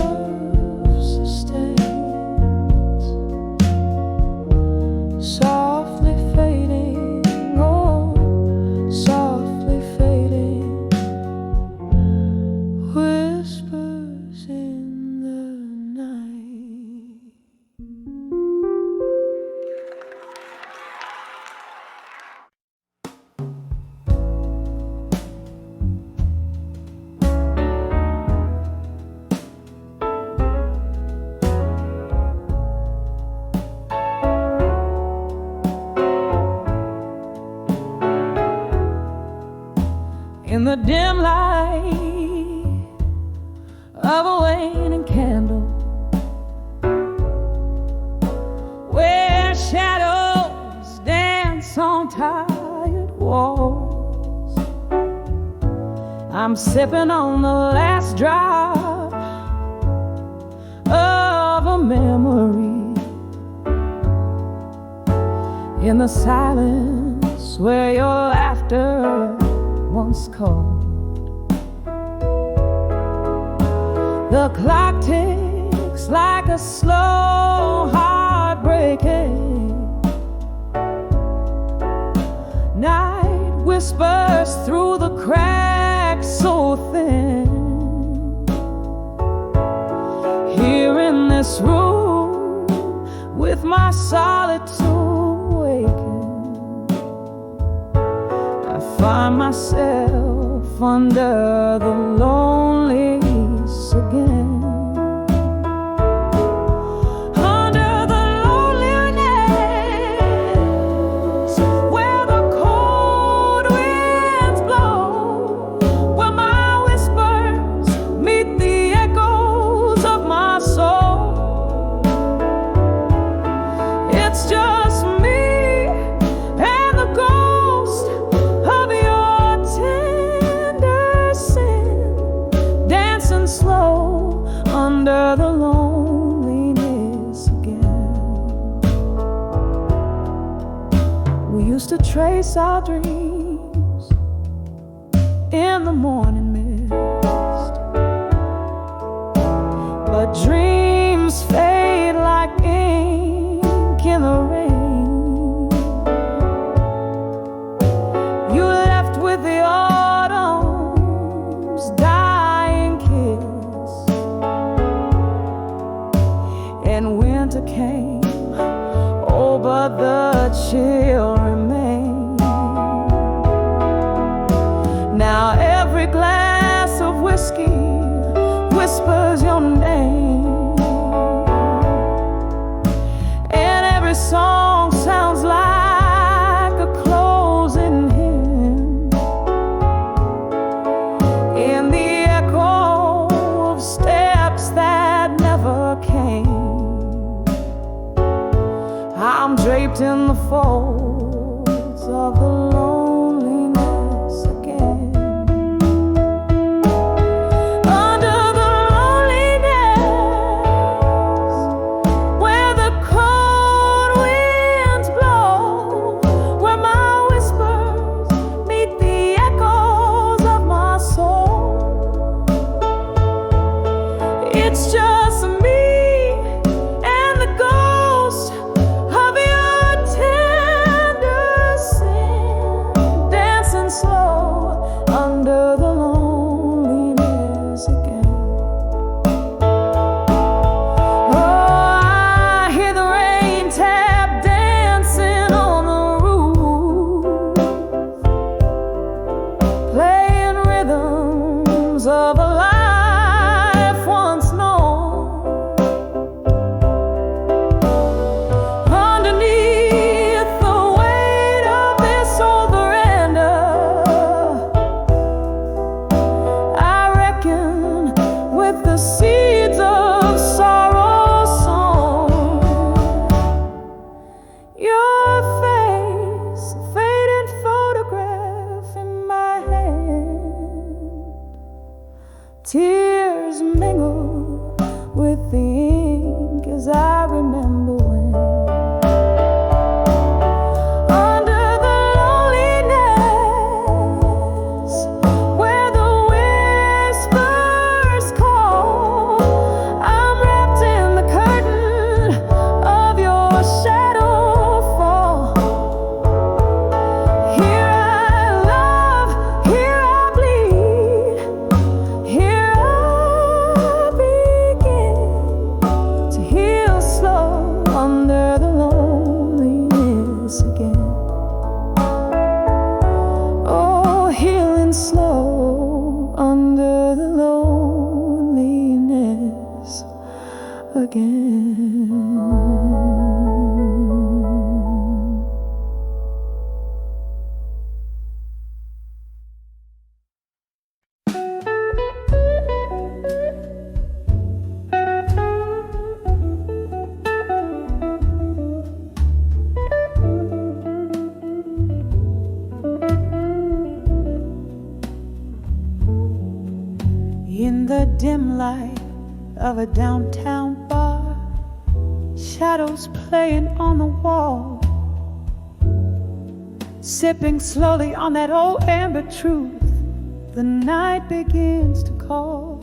sustains. Softly fading, oh, softly fading. Whispers in the night. In the dim light of a waning candle, where shadows dance on tired walls, I'm sipping on the last drop of a memory. In the silence where your laughter once called, the clock ticks like a slow heartbreaking. Night whispers through the cracks so thin. Here in this this room with my solitude waking, I find myself under the loneliness again. To trace our dreams in the morning mist, but dreams fade like ink in the rain. You left with the autumn's dying kiss, and winter came. Oh, but the chill remains. Now every glass of whiskey whispers your name, and every song sounds like a closing hymn in the echo of steps that never came. I'm draped in the folds of the loneliness again. Under the loneliness, where the cold winds blow, where my whispers meet the echoes of my soul. It's just me and the ghost of your tender sin, dancing slow under the loneliness again. Oh, I hear the rain tap dancing on the roof, playing rhythms of a life once known. Underneath the weight of this old veranda, I reckon with the seeds of sorrow sown. Your face, a faded photograph in my hand. Tears mingle with the ink as I remember when, under the loneliness, where the whispers call, I'm wrapped in the curtain of your shadow fall. Here I love, here I bleed, here I begin to heal slow under the loneliness again. Oh, healing slow under the loneliness again. In the dim light of a downtown bar, shadows playing on the wall, sipping slowly on that old amber truth, the night begins to call.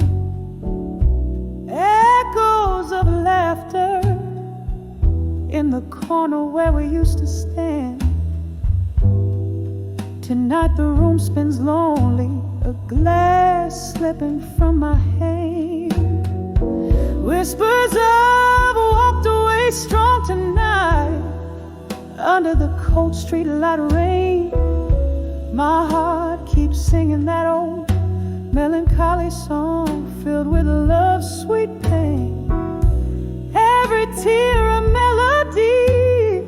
Echoes of laughter in the corner where we used to stand. Tonight the room spins lonely, a glass slipping from my hand. Whispers of away strong tonight. Under the cold street light rain, my heart keeps singing that old melancholy song filled with love's sweet pain. Every tear a melody,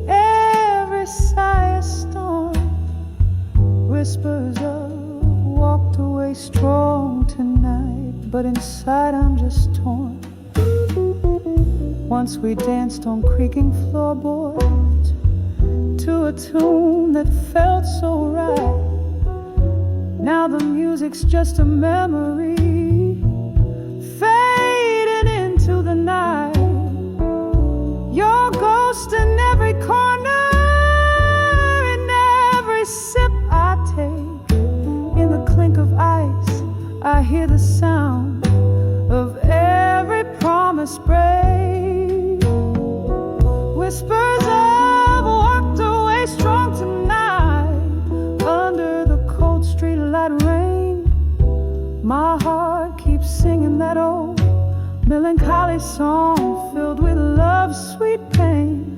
every sigh a storm. Whispers of walked away strong tonight, but inside I'm just torn. Once we danced on creaking floorboards to a tune that felt so right. Now the music's just a memory fading into the night. Your ghost in every corner, in every sip I take. In the clink of ice, I hear the sound of every promise break. Whispers of walked away strong tonight. Under the cold street light rain, my heart keeps singing that old melancholy song filled with love's sweet pain.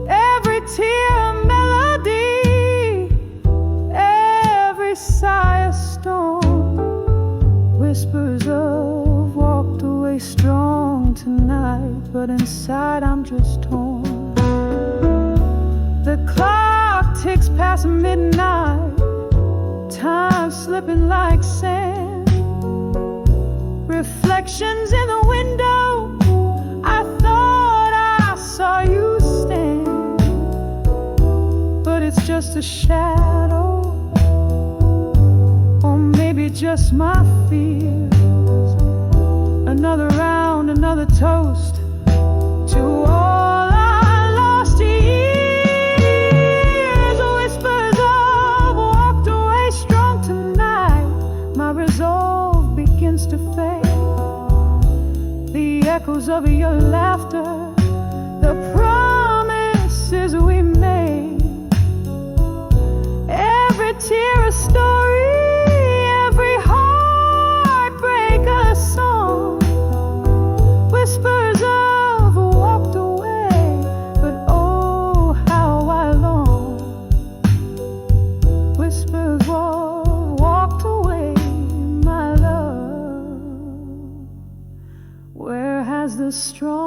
Every tear a melody, every sigh a storm. Whispers of walked away strong tonight, but inside I'm just torn. The clock ticks past midnight, time slipping like sand. Reflections in the window, I thought I saw you stand, but it's just a shadow, or maybe just my fears. Another round, another toast to all I lost years. Whispers of walked away strong tonight. My resolve begins to fade. The echoes of your laughter, the promises we made. Every tear a story, every heartbreak a song. Whispers of walked away, but oh how I long. Whispers walked away, my love. Where has the strong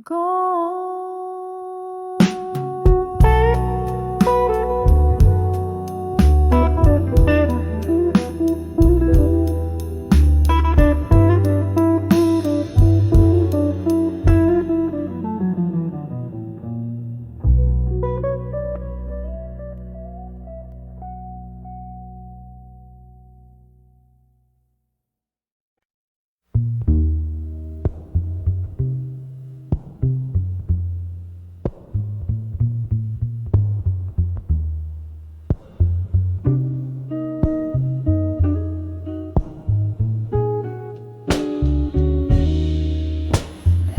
gone?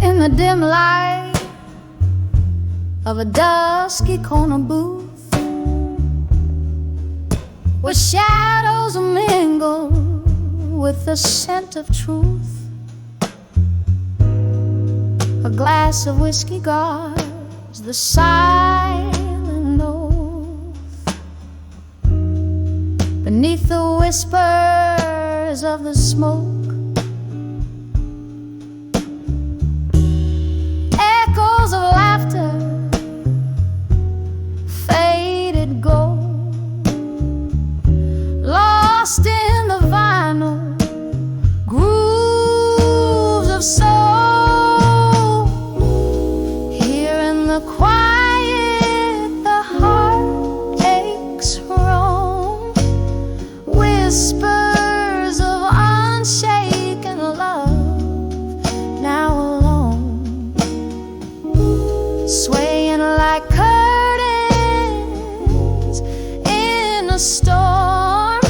In the dim light of a dusky corner booth, where shadows mingle with the scent of truth, a glass of whiskey guards the silent oath. Beneath the whispers of the smoke, echoes of laughter, faded gold, lost in the vinyl grooves of soul. Here in the quiet, the heart aches roam. Whispers of unshaken love, now alone, swaying like curtains in a storm.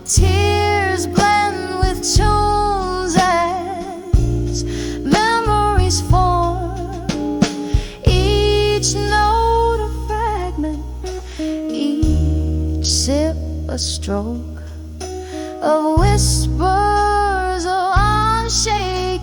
Tears blend with tunes as memories form. Each note a fragment, each sip a stroke of whispers of unshaken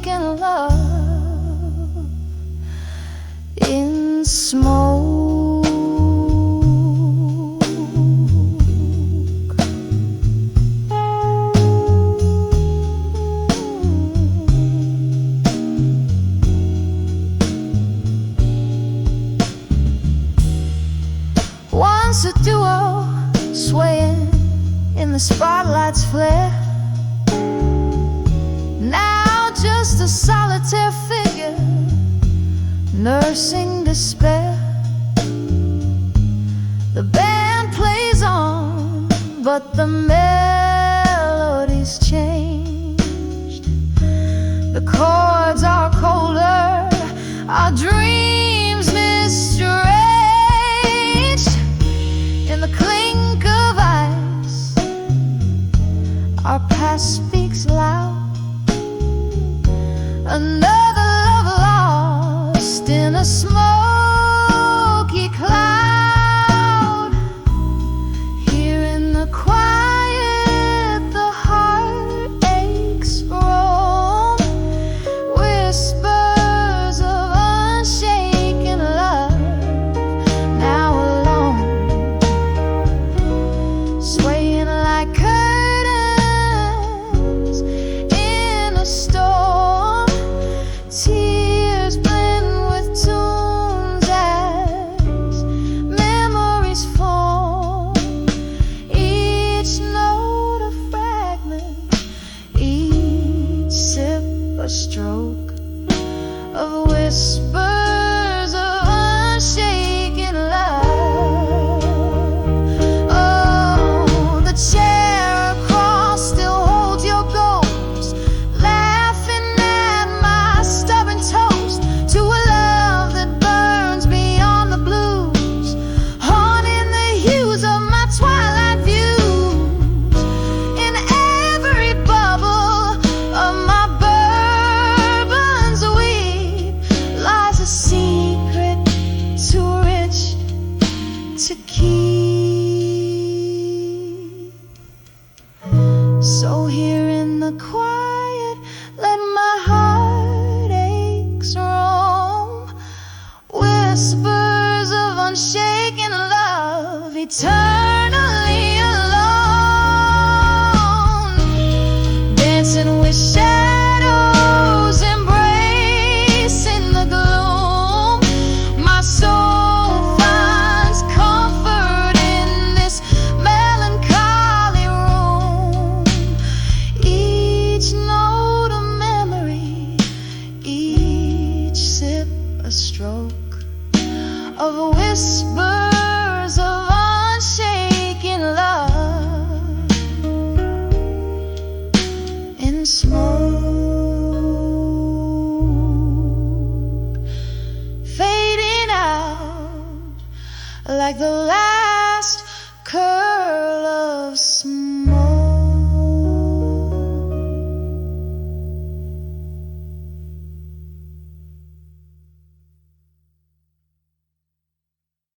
a solitary figure nursing despair. The band plays on, but the melody's changed. The chords are colder, our dreams mistranged. In the clink of ice, our past speaks loud. Another love lost in a smoky cloud. Here in the quiet, the heartaches roam, whispers of unshaken love. Now alone, swaying like curtains in a storm. Tears blend with tunes as memories form. Each note a fragment, each sip a stroke of whisper